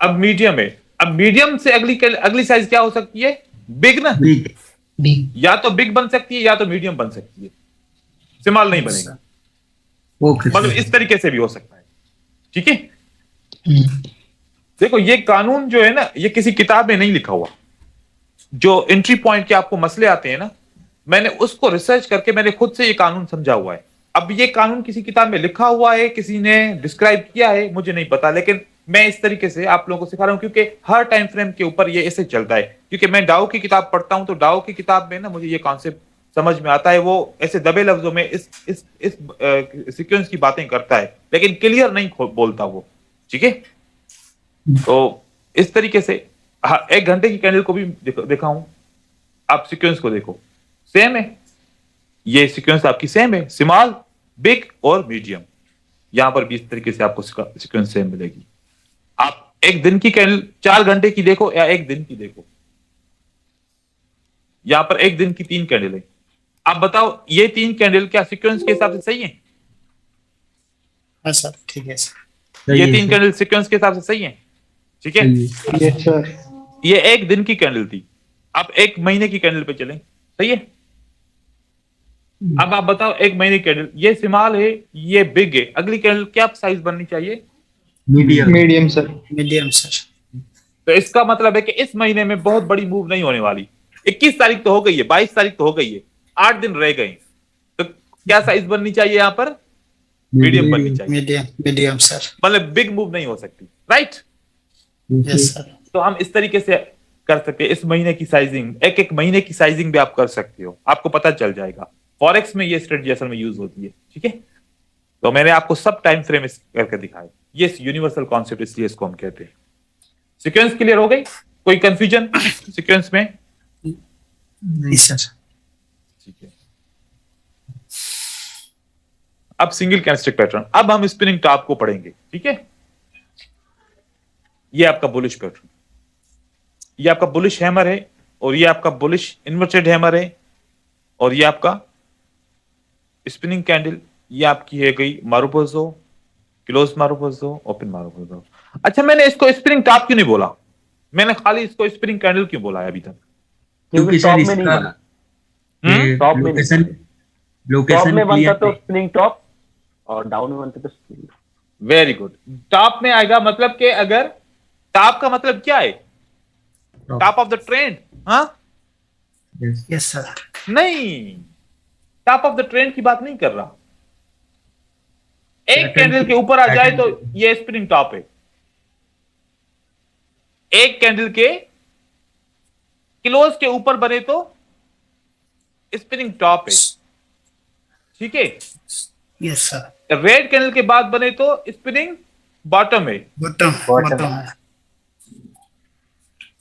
अब मीडियम है, अब मीडियम से अगली साइज क्या हो सकती है? बिग ना। बिग। बिग। या तो बिग बन सकती है या तो मीडियम बन सकती है, स्मॉल नहीं बनेगी। ओके मतलब सर। इस तरीके से भी हो सकता है। ठीक है, हम्म, देखो ये कानून जो है ना, ये किसी किताब में नहीं लिखा हुआ। जो एंट्री पॉइंट के आपको मसले आते हैं ना, मैंने उसको रिसर्च करके मैंने खुद से ये कानून समझा हुआ है। अब ये कानून किसी किताब में लिखा हुआ है, किसी ने डिस्क्राइब किया है, मुझे नहीं पता, लेकिन मैं इस तरीके से आप लोगों को सिखा रहा हूं क्योंकि हर टाइम फ्रेम के ऊपर ये ऐसे चलता है। क्योंकि मैं डाउ की किताब पढ़ता हूं तो डाउ की किताब में ना मुझे ये कॉन्सेप्ट समझ में आता है, वो ऐसे दबे लफ्जों में इस सीक्वेंस की बातें करता है, लेकिन क्लियर नहीं बोलता वो। ठीक है, तो इस तरीके से हाँ, 1 घंटे की कैंडल को भी देखा हूं। आप सीक्वेंस को देखो, सेम है, ये सीक्वेंस आपकी सेम है, स्मॉल, बिग और मीडियम। यहां पर भी इस तरीके से आपको सीक्वेंस सेम मिलेगी। आप 1 दिन की कैंडल 4 घंटे की देखो या 1 दिन की देखो, यहां पर 1 दिन की 3 कैंडल है। आप बताओ ये 3 कैंडल क्या सीक्वेंस के हिसाब से सही है? हाँ सर, ठीक है सर। सही ये है 3 सर। कैंडल सीक्वेंस के हिसाब से सही है। ठीक है, सही है। Yes sir. ये 1 दिन की कैंडल थी, आप 1 महीने की कैंडल पे चलें, सही है। अब आप बताओ 1 महीने की कैंडल, ये स्मॉल है, ये बिग है, अगली कैंडल क्या साइज बननी चाहिए? Medium. Medium sir. Medium sir. तो इसका मतलब है कि इस महीने में बहुत बड़ी मूव नहीं होने वाली। 21 तारीख तो हो गई है, 22 तारीख तो हो गई है, 8 दिन रह गए, तो क्या साइज बननी चाहिए यहां पर? मीडियम बननी चाहिए। Medium medium sir. मतलब बिग मूव नहीं हो सकती, राइट। Yes sir. तो हम इस तरीके से कर सकते हैं। इस महीने की साइजिंग, एक महीने की साइजिंग भी आप कर सकते हो, आपको पता चल जाएगा। फॉरेक्स में ये स्ट्रेटजी असल में यूज होती है। ठीक है, तो मैंने आपको सब टाइम फ्रेम करके दिखाया। ये यूनिवर्सल कॉन्सेप्ट, इसलिए इसको हम कहते हैं। सीक्वेंस क्लियर हो गई? कोई कंफ्यूजन सीक्वेंस में? नहीं सर। ठीक है, अब सिंगल कैंडलस्टिक पैटर्न। अब हम स्पिनिंग टॉप को पढ़ेंगे। ठीक है, ये आपका बुलिश पैटर्न, ये आपका बुलिश हैमर है, और ये आपका बुलिश इन्वर्टेड हैमर है, और ये आपका स्पिनिंग कैंडल। ये आपकी है गई मारुपोजो, क्लोज मारुपोजो, ओपन मारुपोजो। अच्छा, मैंने इसको स्पिनिंग टॉप क्यों नहीं बोला? मैंने खाली इसको स्पिनिंग कैंडल क्यों बोला है अभी तक? क्योंकि टॉप सर में नहीं इसका बना। ये टॉप में नहीं लोकेशन टॉप लोकेशन में बनता क्लियर तो स्प्रिंग टॉप, और डाउन में बनता तो स्प्रिंग। वेरी गुड, टॉप में आएगा। मतलब कि अगर टॉप का मतलब क्या है? Top of the trend. हाँ, यस सर। नहीं, टॉप ऑफ द ट्रेंड की बात नहीं कर रहा। एक कैंडल के ऊपर आ जाए तो ये स्पिनिंग टॉप है। एक कैंडल के क्लोज के ऊपर बने तो स्पिनिंग टॉप है। ठीक है, यस सर। रेड कैंडल के बाद बने तो स्पिनिंग बॉटम है। बॉटम बॉटम है।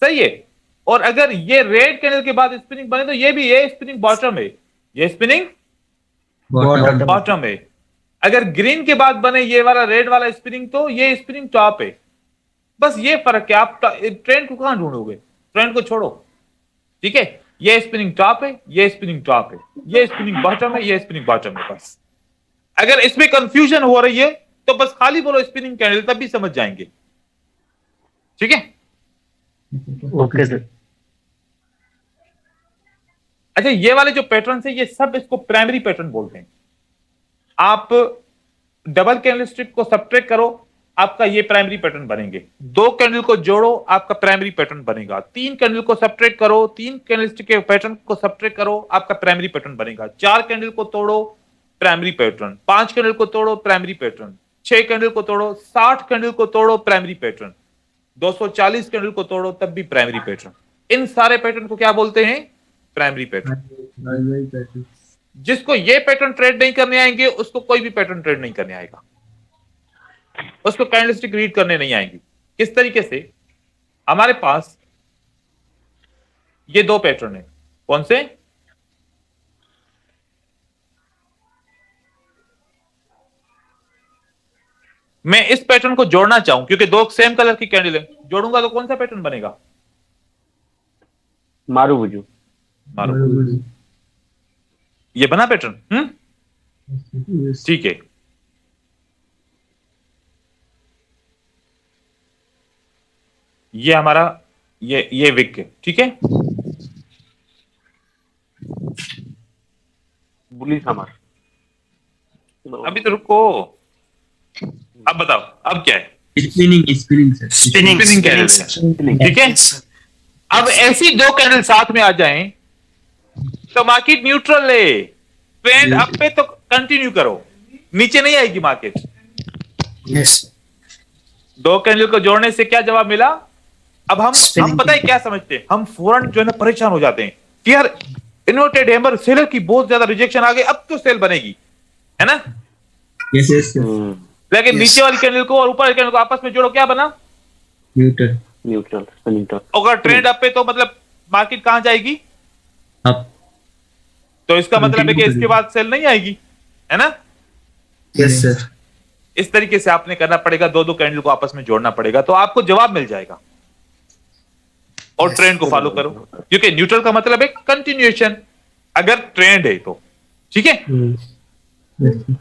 सही है। और अगर ये रेड कैंडल के बाद स्पिनिंग बने तो ये भी ये स्पिनिंग बॉटम है, ये स्पिनिंग बॉटम। बॉटम है। अगर ग्रीन के बाद बने ये वाला रेड वाला स्पिनिंग तो ये स्पिनिंग टॉप है। बस ये फर्क है। आप ट्रेंड को कहां ढूंढोगे? ट्रेंड को छोड़ो। ठीक है, ये स्पिनिंग टॉप है, ये स्पिनिंग टॉप है, ये स्पिनिंग बॉटम है, ये स्पिनिंग बॉटम है। बस अगर इसमें कंफ्यूजन हो रही है तो बस खाली बोलो स्पिनिंग कैंडल, तब भी समझ जाएंगे। ठीक है, ओके सर। अच्छा, ये वाले जो पैटर्न है ये सब इसको प्राइमरी पैटर्न बोलते हैं। आप डबल कैंडलस्टिक को सब्ट्रैक्ट करो, आपका ये प्राइमरी पैटर्न बनेंगे। 2 कैंडल को जोड़ो, आपका प्राइमरी पैटर्न बनेगा। 3 कैंडल को सब्ट्रैक्ट करो, 3 कैंडलस्टिक के पैटर्न को सब्ट्रैक्ट करो, आपका प्राइमरी पैटर्न बनेगा। 4 कैंडल को तोड़ो, प्राइमरी पैटर्न। 5 कैंडल को तोड़ो, प्राइमरी पैटर्न। 6 कैंडल को तोड़ो, 60 कैंडल को तोड़ो, प्राइमरी पैटर्न। 240 कैंडल को तोड़ो, तब भी प्राइमरी पैटर्न। इन सारे पैटर्न को क्या बोलते हैं? Primary pattern. जिसको ये पैटर्न ट्रेड नहीं करने आएंगे उसको कोई भी पैटर्न ट्रेड नहीं करने आएगा, उसको कैंडलस्टिक रीड करने नहीं आएंगी। किस तरीके से? हमारे पास ये 2 पैटर्न है। कौन से? मैं इस पैटर्न को जोड़ना चाहूं क्योंकि 2 सेम कलर की कैंडल है, जोड़ूंगा तो कौन सा पैटर्न बनेगा? मारूबुजू। मारूबुजू। ये बना पैटर्न? ठीक है। ये हमारा ये विक है, ठीक है। बुलिश हमर। अभी तो रुको, अब बताओ अब क्या है? स्पिनिंग सर, स्पिनिंग कैंडल, ठीक है। अब ऐसी 2 कैंडल साथ में आ जाएं तो मार्केट न्यूट्रल है। ट्रेंड अप पे तो कंटिन्यू करो, नीचे नहीं आएगी मार्केट। यस 2 कैंडल को जोड़ने से क्या जवाब मिला? अब हम पता है क्या समझते हैं? हम फौरन जो है ना परेशान हो जाते हैं कि यार इन्वर्टेड हैमर सेलर की बहुत ज्यादा रिजेक्शन आ गई, अब तो सेल बनेगी, है ना? यस यस लेकिन नीचे वाली कैंडल को और ऊपर वाली कैंडल को आपस में जोड़ो, क्या बना? Neutral spinning top. अगर ट्रेंड अप पे तो मतलब मार्केट कहां जाएगी? अप। तो इसका मतलब है कि इसके बाद सेल नहीं आएगी, है ना? Yes sir. इस तरीके से आपने करना पड़ेगा, 2 कैंडल को आपस में जोड़ना पड़ेगा, तो आपको जवाब मिल जाएगा। और ट्रेंड को फॉलो करो, क्योंकि न्यूट्रल का मतलब है कंटिन्यूएशन, अगर ट्रेंड है तो, ठीक है।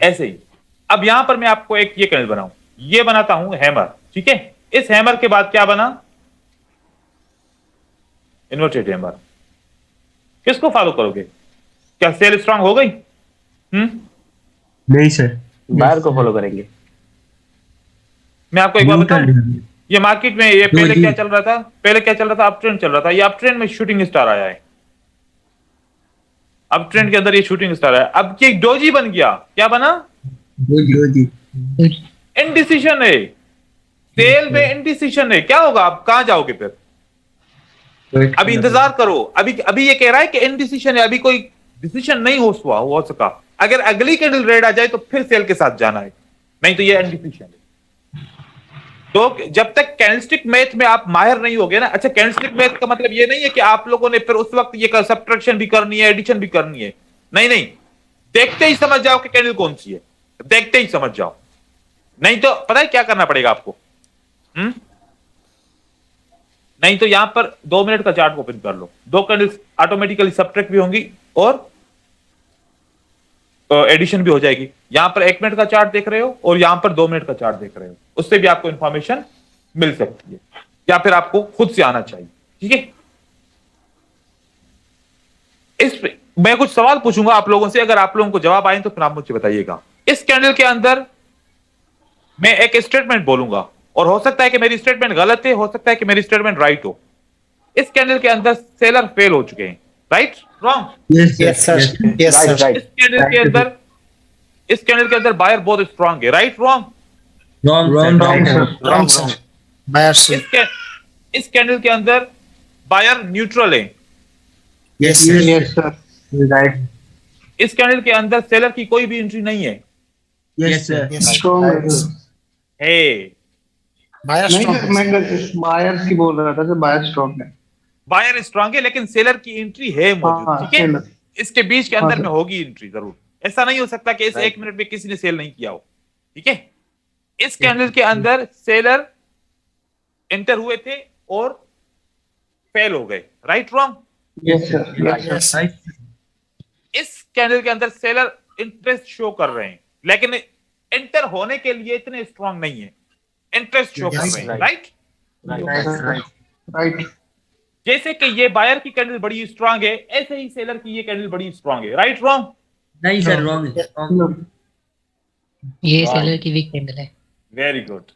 ऐसे ही अब यहां पर मैं आपको एक ये कैंडल बनाऊं, ये बनाता हूं हैमर, ठीक है। इस हैमर के बाद क्या बना? Inverted hammer. किसको फॉलो करोगे? क्या सेल स्ट्रांग हो गई? नहीं सर, बायर को फॉलो करेंगे। मैं आपको एक बार बताऊं, ये मार्केट में ये पहले क्या चल रहा था? पहले क्या चल रहा था? अप ट्रेंड चल रहा था। ये अप ट्रेंड में शूटिंग स्टार आया है, अप ट्रेंड के अंदर ये शूटिंग स्टार आया। अब ये डोजी बन गया। क्या बना? डोजी। इनडिसीजन है, सेल में इनडिसीजन है। क्या होगा? आप कहां जाओगे फिर? अभी इंतजार करो। अभी ये कह रहा है कि इनडिसीजन है, अभी कोई डिसीजन नहीं हो सका। अगर अगली कैंडल रेड आ जाए तो फिर सेल के साथ जाना है, नहीं तो ये इनडिसीजन है। तो जब तक कैंडलस्टिक मैथ में आप माहिर नहीं होगे ना, अच्छा कैंडलस्टिक मैथ का मतलब ये नहीं है कि आप लोगों ने फिर उस वक्त ये सब्ट्रैक्शन भी करनी है, एडिशन भी करनी है। नहीं, देखते ही समझ जाओ कि कैंडल कौन सी है, देखते ही समझ जाओ। नहीं तो पता है क्या करना पड़ेगा आपको? नहीं तो यहां पर 2 मिनट का चार्ट ओपन कर लो, 2 कैंडल्स ऑटोमेटिकली सब्ट्रैक्ट भी होंगी और एडिशन भी हो जाएगी। यहां पर 1 मिनट का चार्ट देख रहे हो और यहां पर 2 मिनट का चार्ट देख रहे हो, उससे भी आपको इंफॉर्मेशन मिल सकती है, या फिर आपको खुद से आना चाहिए, ठीक है। इस पे मैं कुछ सवाल पूछूंगा आप लोगों से, अगर आप लोगों को जवाब आए तो फिर आप मुझे बताइएगा। इस कैंडल के अंदर मैं एक स्टेटमेंट बोलूंगा और हो सकता है कि मेरी स्टेटमेंट गलत है, हो सकता है कि मेरी स्टेटमेंट राइट हो। इस कैंडल के अंदर सेलर फेल हो चुके हैं, right wrong? Yes sir, yes sir. इस कैंडल के अंदर बायर बहुत स्ट्रांग है, right wrong? Wrong sir, buyer से। इस कैंडल के अंदर बायर न्यूट्रल है, यस सर, राइट। इस कैंडल के अंदर सेलर की कोई भी एंट्री नहीं है, यस सर। स्ट्रॉन्ग है। बायर नहीं स्ट्रॉन्ग। सर, मैं बायर की बोल रहा था सर, बायर स्ट्रॉन्ग है। बायर स्ट्रांग है लेकिन सेलर की एंट्री है मौजूद, हाँ, ठीक है। सेलर। इसके बीच के अंदर हाँ, में होगी एंट्री जरूर, ऐसा नहीं हो सकता कि इस 1 मिनट में किसी ने सेल नहीं किया हो, ठीक है। इस कैंडल के अंदर सेलर एंटर हुए थे और फेल हो गए, राइट रॉन्ग? यस सर, इस कैंडल के अंदर सेलर इंटरेस्ट शो कर रहे हैं लेकिन एंटर होने के लिए इतने स्ट्रांग नहीं है, इंटरेस्ट शो कर रहे हैं, राइट? राइट। जैसे कि ये बायर की कैंडल बड़ी स्ट्रांग है, ऐसे ही सेलर की ये कैंडल बड़ी स्ट्रांग है। Right wrong? नहीं सर, रॉन्ग है, wrong। ये Wow. सेलर की वीक कैंडल है। Very good.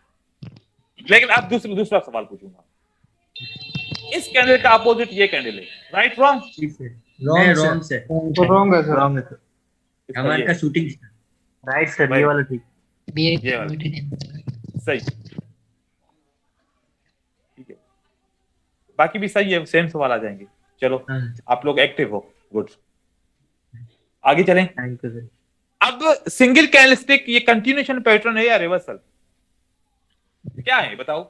लेकिन अब दूसरा सवाल पूछूंगा, इस कैंडल का अपोजिट ये कैंडल है। Right wrong? नहीं, रॉन्ग सर, रॉन्ग है सर। रॉन्ग है सर। हमारे का शूटिंग राइट सर, ये वाला ठीक। ये वाला। सही, ठीक है, बाकी भी सही है, सेम सवाल आ जाएंगे। चलो हाँ। आप लोग एक्टिव हो, गुड। आगे चलें। Thank you sir. अब सिंगल कैंडलस्टिक ये कंटिन्यूएशन पैटर्न है या रिवर्सल, क्या है बताओ?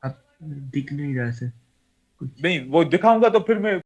अब दिख नहीं रहा सर। नहीं, वो दिखाऊंगा तो फिर मैं